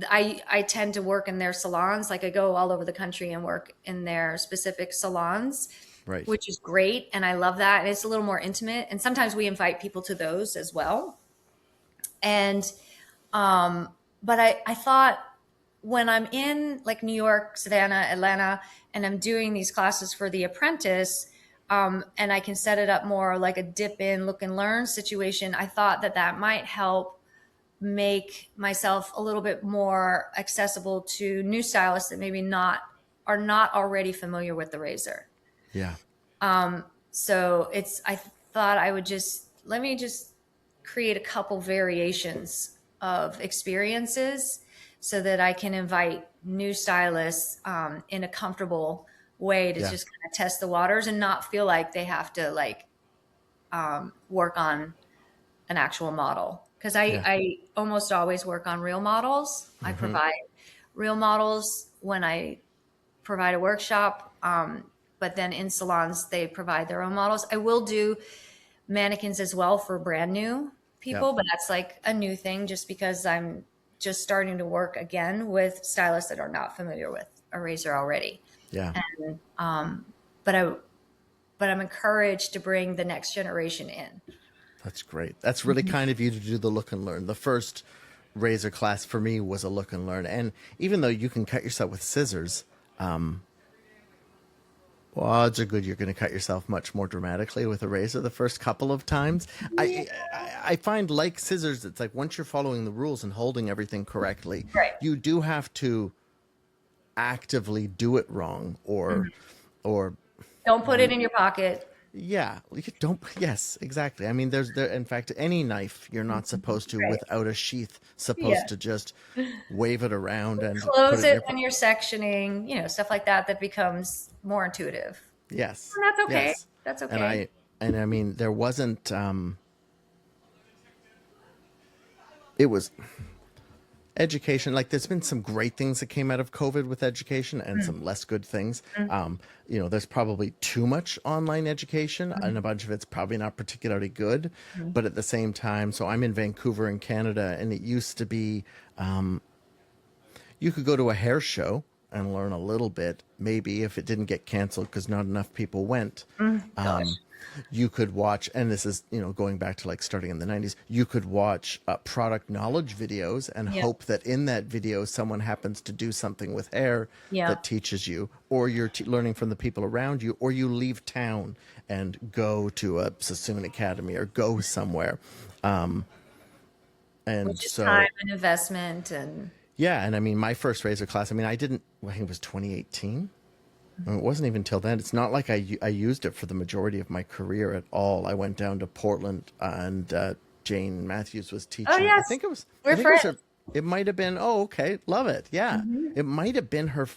I tend to work in their salons. Like I go all over the country and work in their specific salons, Right. which is great, and I love that. And it's a little more intimate. And sometimes we invite people to those as well. And but I thought when I'm in like New York, Savannah, Atlanta, and I'm doing these classes for the apprentice, and I can set it up more like a dip in, look and learn situation, I thought that that might help make myself a little bit more accessible to new stylists that maybe not are not already familiar with the razor. Yeah. So I thought I would let me just create a couple variations of experiences so that I can invite new stylists in a comfortable way to Yeah. just kind of test the waters and not feel like they have to work on an actual model. Because Yeah. I almost always work on real models. I Mhm. provide real models when I provide a workshop. But then in salons, they provide their own models. I will do mannequins as well for brand new Yep. people, but that's like a new thing just because I'm just starting to work again with stylists that are not familiar with a razor already. Yeah. And but I but I'm encouraged to bring the next generation in. That's great. That's really kind of you to do the look and learn. The first razor class for me was a look and learn. And even though you can cut yourself with scissors, well, odds are good you're going to cut yourself much more dramatically with a razor the first couple of times. Yeah. I find like scissors, it's like once you're following the rules and holding everything correctly, Right. you do have to actively do it wrong or Don't put it in your pocket. yeah, you don't. Yes, exactly. I mean, in fact, any knife you're not supposed to Right. without a sheath, supposed Yeah. to just wave it around and put Close it in it your. when you're sectioning, stuff like that that becomes more intuitive. Yes. And that's okay. Yes. That's And okay. I mean, there wasn't, it was education. Like, there's been some great things that came out of COVID with education and Mm, some less good things. mm, There's probably too much online education and a bunch of it's probably not particularly good. mm. But at the same time, so I'm in Vancouver in Canada, and it used to be you could go to a hair show and learn a little bit, maybe if it didn't get canceled because not enough people went. Gosh. You could watch, and this is, going back to like starting in the 90s, you could watch product knowledge videos and Yep. hope that in that video someone happens to do something with hair Yeah. that teaches you, or you're learning from the people around you, or you leave town and go to a Sassoon Academy or go somewhere. And Which is time so, and investment and yeah, and I mean, my first razor class, I mean, I think it was 2018. And it wasn't even till then. It's not like I used it for the majority of my career at all. I went down to Portland, and Jane Matthews was oh teaching. yes, I we're think it was her. friends. It might have been. Oh, okay, love it. Yeah, Hmm. it might have been her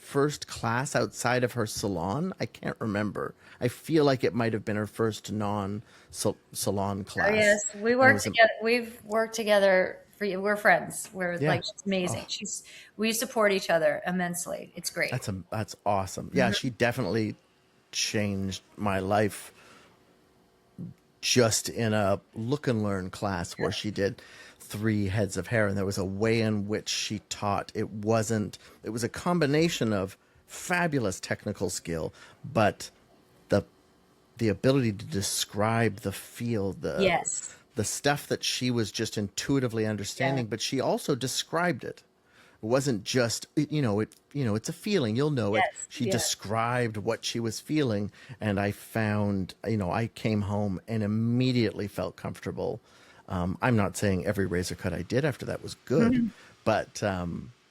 first class outside of her salon. I can't remember. I feel like it might have been her first non salon Oh class, yes, we and it work was together. We've worked together for you. We're friends. We're yeah. like she's amazing. Oh, We support each other immensely. It's great. that's awesome. Yeah, Hmm. she definitely changed my life just in a look and learn class where she did 3 heads of hair, and there was a way in which she taught. It was a combination of fabulous technical skill, but the the ability to describe the feel, Yes. the stuff that she was just intuitively Yeah. understanding, but she also described it. It wasn't just it's a feeling, you'll know it. Yes. She Yeah. described what she was feeling, and I found, I came home and immediately felt comfortable. I'm not saying every razor cut I did after that was good, Mhm. but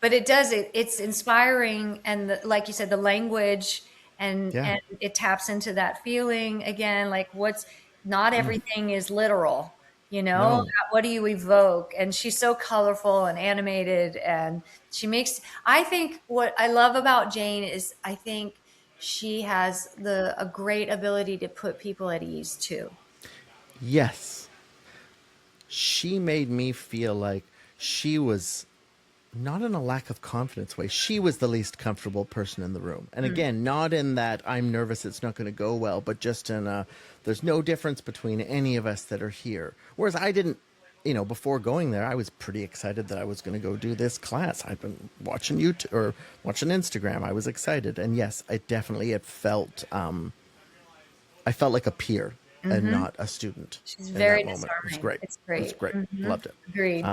But it does it. It's inspiring, and like you said, the language yeah. and it taps into that feeling again. Like what's not Mm, everything is literal, you know. no. What do you evoke? And she's so colorful and animated, and she makes. I think what I love about Jane is I think she has a great ability to put people at ease too. Yes, she made me feel like she was not in a lack of confidence way. She was the least comfortable person in the room. And Mm. again, not in that I'm nervous it's not going to go well, but just in there's no difference between any of us that are here. Whereas I didn't, before going there, I was pretty excited that I was going to go do this class. I've been watching YouTube or watching Instagram. I was excited. And yes, I felt like a peer and Hmm. not a student She's in that very moment. It was disarming. great. It's It was great. great. Hmm. Loved it. Agreed.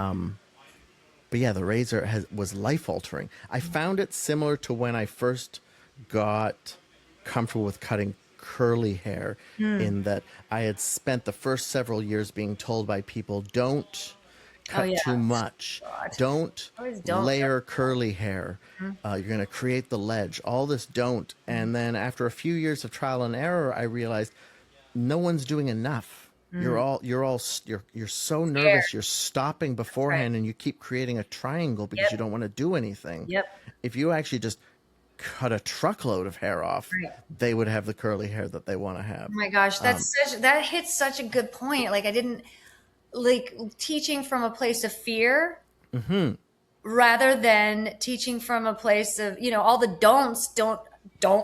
But yeah, the razor was life altering. I found it similar to when I first got comfortable with cutting curly hair, Mm. in that I had spent the first several years being told by people, don't Oh cut yeah. too much, God. don't Always don't. layer curly hair, Mhm. you're going to create the ledge, all this don't. And then after a few years of trial and error, I realized no one's doing enough. Mm. You're so Scared. nervous, you're stopping That's right. beforehand, and you keep creating a triangle because Yep. you don't want to do anything. Yep. If you actually just cut a truckload of hair off, Right. they would have the curly hair that they want to Oh have. my gosh, Um, that hits such a good point. Like I didn't like teaching from a place of fear rather than teaching from a place of, all the don'ts don't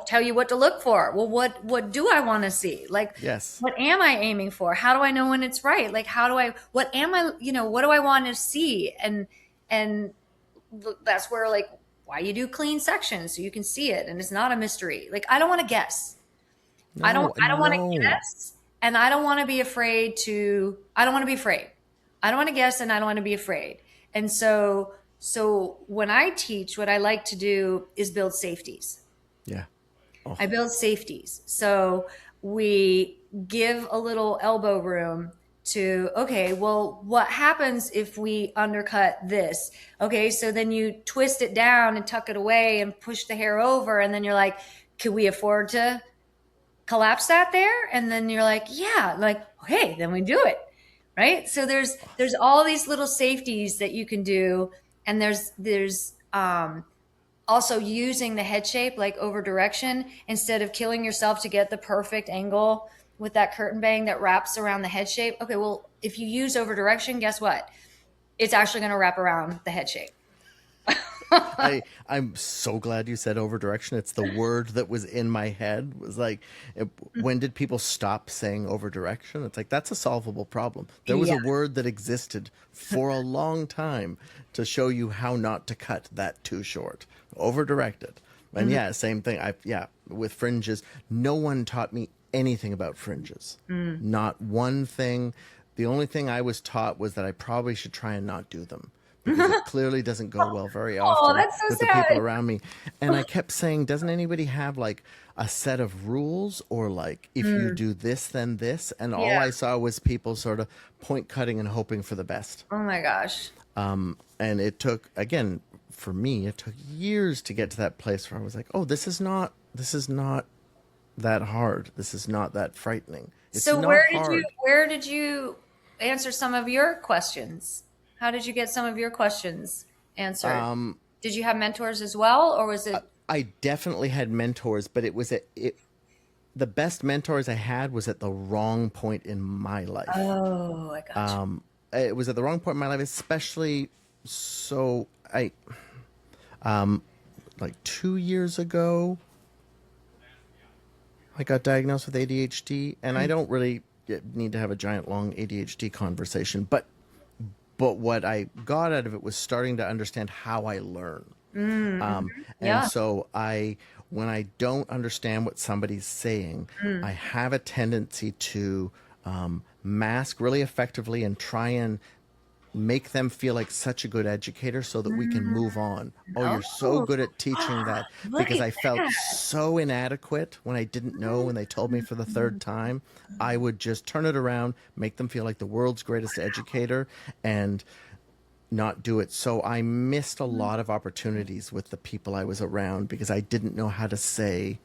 tell you what to look for. Well, what do I want to see? Like yes. what am I aiming for? How do I know when it's right? Like what am I, what do I want to see? And that's where like why you do clean sections so you can see it and it's not a mystery. Like I don't want to guess. No, I don't want to no. guess and I don't want to be afraid to I don't want to be afraid. I don't want to guess and I don't want to be afraid. And so when I teach, what I like to do is build safeties. Yeah. Oh, I build safeties. So we give a little elbow room to, okay, well, what happens if we undercut this? Okay, so then you twist it down and tuck it away and push the hair over. And then you're like, could we afford to collapse that there? And then you're like, yeah, like, okay, then we do it. Right. So there's all these little safeties that you can do. And there's also using the head shape like over direction instead of killing yourself to get the perfect angle with that curtain bang that wraps around the head shape. Okay, well, if you use over direction, guess what? It's actually going to wrap around the head shape. I'm so glad you said over direction. It's the word that was in my head. Was like, when did people stop saying over direction? It's like that's a solvable problem. There was Yeah. a word that existed for a long time to show you how not to cut that too short. Over directed. And Mhm. yeah, same thing. With fringes, no one taught me anything about fringes. Mm. Not one thing. The only thing I was taught was that I probably should try and not do them because it clearly doesn't go well very Oh, often that's so with the people sad. around me. And I kept saying, doesn't anybody have like a set of rules or like if you Mm. do this, then this? And all Yeah. I saw was people sort of point cutting and hoping for the best. Oh my gosh. And it took, again, for me, it took years to get to that place where I was like, oh, this is not that hard. This is not that frightening. It's So not hard. where did you answer some of your questions? How did you get some of your questions answered? Did you have mentors as well, or was it? I definitely had mentors, but the best mentors I had was at the wrong point in my life. Oh, I got you. It was at the wrong point in my life, especially so I like 2 years ago I got diagnosed with ADHD, and I don't really need to have a giant long ADHD conversation, but what I got out of it was starting to understand how I learn. Mm-hmm. And Yeah. so when I don't understand what somebody's saying, Mm. I have a tendency to mask really effectively and try and make them feel like such a good educator so that we can Mm. move on. Oh, you're so Oh, good at teaching that look because at I felt that. so inadequate when I didn't know when they told me for the third time. I would just turn it around, make them feel like the world's greatest educator, and not do it. So I missed a lot of opportunities with the people I was around because I didn't know how to say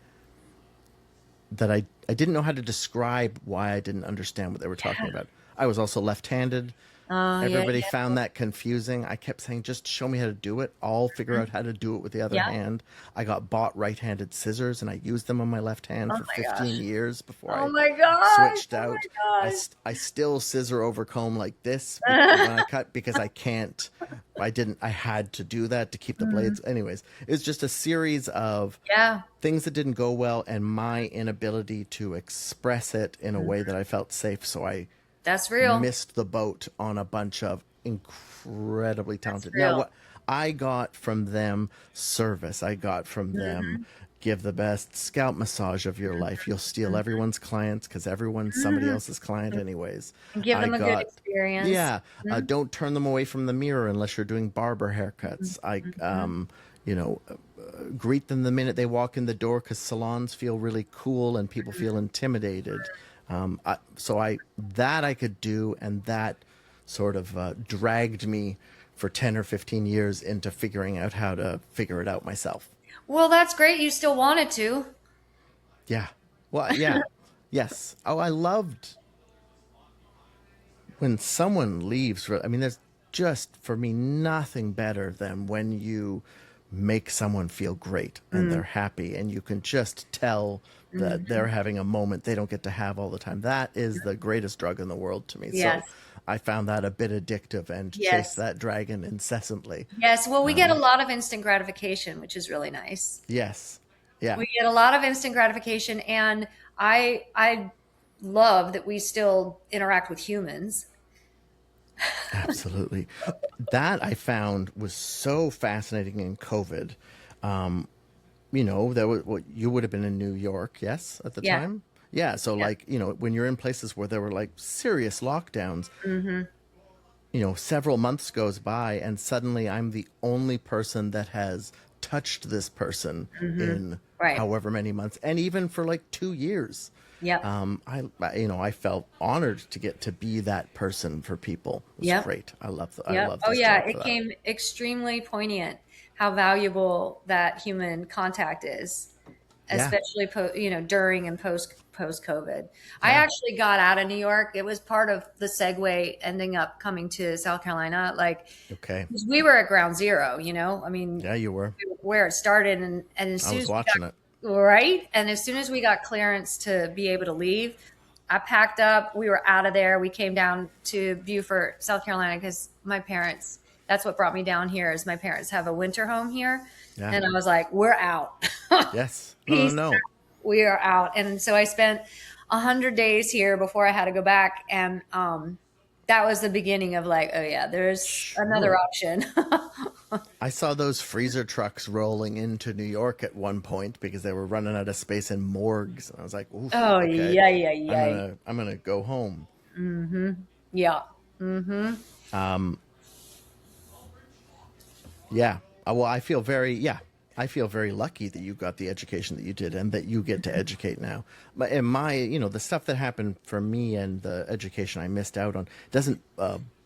that I didn't know how to describe why I didn't understand what they were talking about. I was also left-handed. Oh, yeah, Everybody yeah. found that confusing. I kept saying, just show me how to do it. I'll figure out how to do it with the other Yeah. hand. I got bought right-handed scissors and I used them on my left hand Oh for my 15 gosh. years before Oh I my gosh. switched Oh out. my gosh. I still scissor over comb like this when I cut because I can't. I had to do that to keep the Mm. blades. Anyways, it's just a series of Yeah. things that didn't go well and my inability to express it in a Mm. way that I felt safe. So I That's real. missed the boat on a bunch of incredibly That's talented. Now, real. what I got from them service, I got from them Mhm. give the best scalp massage of your life. You'll steal Mhm. everyone's clients because everyone's somebody Mhm. else's client, anyways. And give I them a good got, experience. yeah, Mhm. don't turn them away from the mirror unless you're doing barber haircuts. Mhm. You know, greet them the minute they walk in the door because salons feel really cool and people feel intimidated. That I could do, and that sort of dragged me for 10 or 15 years into figuring out how to figure it out myself. Well, that's great. You still wanted to. Yeah. Well, yeah. Yes. Oh, I loved when someone leaves. I mean, there's just for me nothing better than when you make someone feel great and Mm. they're happy and you can just tell that they're Mhm. having a moment they don't get to have all the time. That is the greatest drug in the world to me. So Yes. I found that a bit addictive and chased Yes. that dragon incessantly. Yes. Well, we get a lot of instant gratification, which is really nice. Yes. Yeah. We get a lot of instant gratification, and I love that we still interact with humans. Absolutely. That I found was so fascinating in COVID. There was what you would have been in New York, yes, at the Yeah. time. Yeah, so Yeah. like, when you're in places where there were like serious lockdowns, Hmm. several months goes by and suddenly I'm the only person that has touched this person Hmm. in Right. however many months and even for like 2 years. Yep. I felt honored to get to be that person for people. It was Yep. great. I Yep. love Oh this yeah, job for it that. came extremely poignant how valuable that human contact is. Yeah. especially during and post COVID. I Yeah. actually got out of New York. It was part of the segue ending up coming to South Carolina. Like, Okay. 'cause we were at ground zero, I mean, Yeah, you were. where it started, and as I soon was as we watching it. got right, and as soon as we got clearance to be able to leave, I packed up. We were out of there. We came down to Beaufort, South Carolina, because my parents. That's what brought me down here. Is my parents have a winter home here, Yeah. and I was like, "We're out. Yes. No, no, Peace. no. We are out." And so I spent 100 days here before I had to go back, and that was the beginning of like, oh yeah, there's another Sure. option. I saw those freezer trucks rolling into New York at one point because they were running out of space in morgues. And I was like, oof, Oh okay. yeah, yeah, yeah, I'm gonna go home. yeah. Mm-hmm. Yeah. Well, I feel very lucky that you got the education that you did and that you get to educate now. But in my, the stuff that happened for me and the education I missed out on doesn't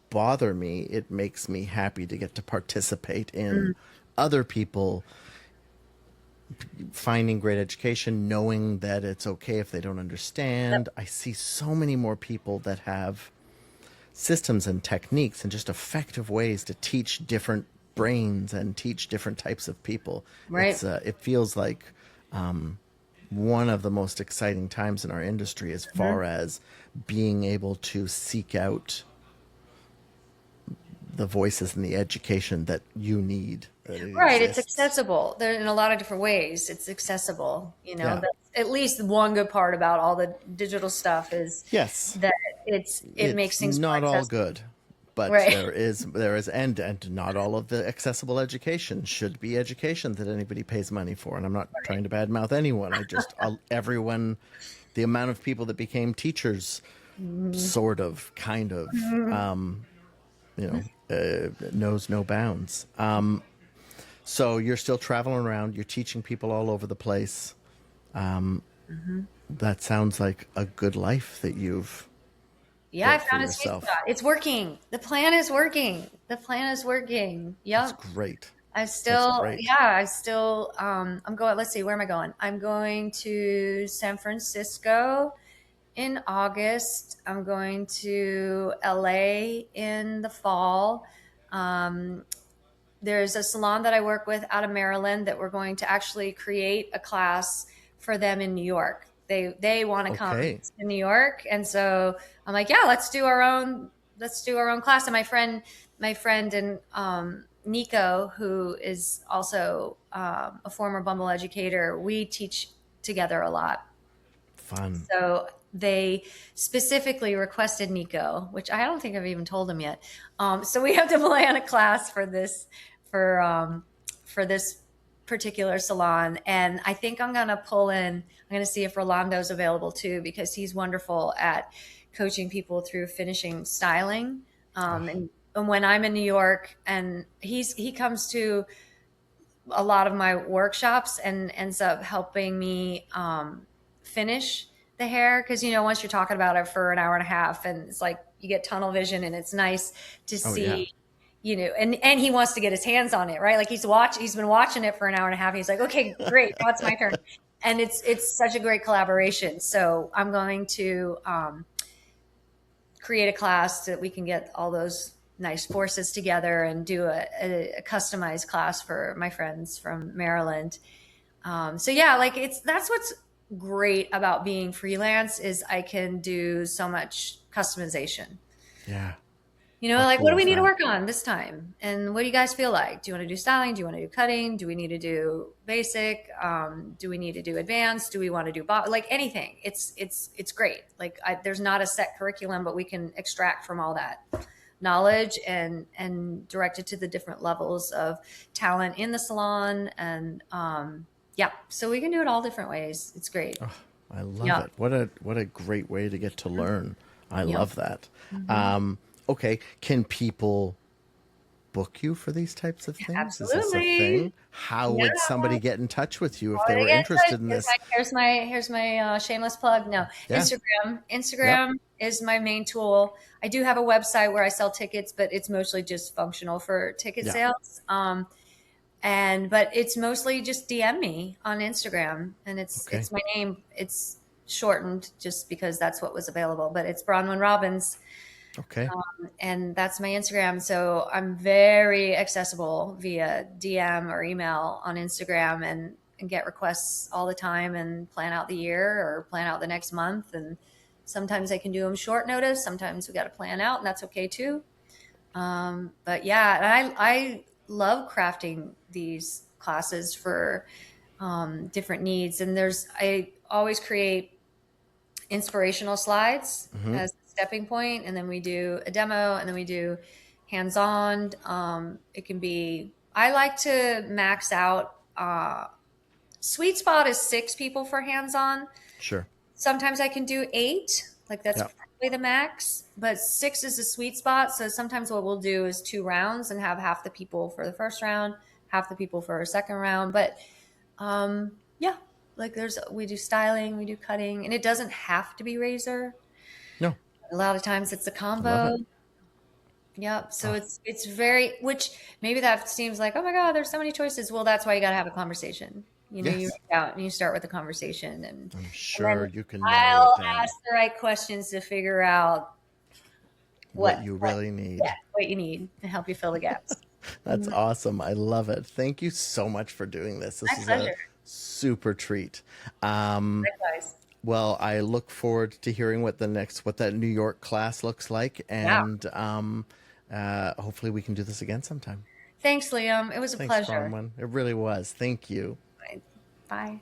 bother me. It makes me happy to get to participate in other people finding great education, knowing that it's okay if they don't understand. I see so many more people that have systems and techniques and just effective ways to teach different brains and teach different types of people. Right. It feels like one of the most exciting times in our industry as far as being able to seek out the voices and the education that you need, that it Right. It's exists. accessible. There in a lot of different ways. It's accessible. Yeah. That's at least one good part about all the digital stuff is Yes. that it makes It's things more not all accessible. good, but Right. there is and not all of the accessible education should be education that anybody pays money for. And I'm not trying to badmouth anyone. I just everyone, the amount of people that became teachers, sort of, kind of, knows no bounds. So you're still traveling around. You're teaching people all over the place. That sounds like a good life that you've Yeah, I built for found a sweet spot. yourself. It's working. The plan is working. The plan is working. That's Yep. great. I That's still, great. yeah, I still, I'm going, let's see, where am I going? I'm going to San Francisco in August. I'm going to LA in the fall. Um, there's a salon that I work with out of Maryland that we're going to actually create a class for them in New York. They want to come Okay. to New York, and so I'm like, yeah, let's do our own class. And my friend and Nico, who is also a former Bumble educator, we teach together a lot. Fun. So they specifically requested Nico, which I don't think I've even told him yet. So we have to plan a class for for this particular salon, and I think I'm gonna pull in. I'm gonna see if Rolando's available too because he's wonderful at coaching people through finishing styling. And when I'm in New York, and he comes to a lot of my workshops and ends up helping me finish the hair because once you're talking about it for an hour and a half and it's like you get tunnel vision and it's nice to Oh yeah. see and he wants to get his hands on it, right? Like he's been watching it for an hour and a half and he's like, okay, great, now it's my turn. And it's such a great collaboration. So I'm going to create a class so that we can get all those nice forces together and do a customized class for my friends from Maryland. So yeah, like that's what's great about being freelance is I can do so much customization. Yeah. How Like what cool do we is need to that? work on this time? And what do you guys feel like? Do you want to do styling? Do you want to do cutting? Do we need to do basic? Do we need to do advanced? Do we want to do like anything? It's great. Like there's not a set curriculum, but we can extract from all that knowledge and direct it to the different levels of talent in the salon. And yeah, so we can do it all different ways. It's great. I love Yeah. it. What a great way to get to learn. I Yeah. love that. Mhm. Okay, can people book you for these types of things? Is this a Absolutely. thing? How Yeah. would somebody get in touch with you if Oh, they they were get interested touch. in Here's this? my shameless plug. No, Yeah. Instagram. Yep. Instagram is my main tool. I do have a website where I sell tickets, but it's mostly just functional for ticket Yeah. sales. But it's mostly just DM me on Instagram, and Okay. it's my name. It's shortened just because that's what was available, but it's Bronwen Robins, Okay. and that's my Instagram. So I'm very accessible via DM or email on Instagram, and get requests all the time, and plan out the year or plan out the next month. And sometimes I can do them short notice. Sometimes we got to plan out, and that's okay too. But yeah, and I love crafting these classes for different needs. And I always create inspirational slides Hmm. as a stepping point, and then we do a demo, and then we do hands-on. It can be, I like to max out. Sweet spot is 6 people for hands-on. Sure. Sometimes I can do 8, like that's Yeah. probably the max, but 6 is a sweet spot. So sometimes what we'll do is 2 rounds and have half the people for the first round, half the people for a second round. But yeah, like we do styling, we do cutting, and it doesn't have to be razor. No, A lot of times it's a I love combo. it. Yep. So Oh, it's very, which maybe that seems like, oh my God, there's so many choices. Well, that's why you got to have a conversation. You yes. reach out and you start with a conversation, I'm and then sure you can narrow it I'll down ask the right questions to figure out what you really yeah, need. what you need to help you fill the gaps. That's awesome. I love it. Thank you so much for doing this. This My is a pleasure. super treat. Um, Likewise. well, I look forward to hearing what that New York class looks like, Yeah. and hopefully we can do this again sometime. Thanks, Liam. It was a Thanks, pleasure. Bronwyn. It really was. Thank you. Bye.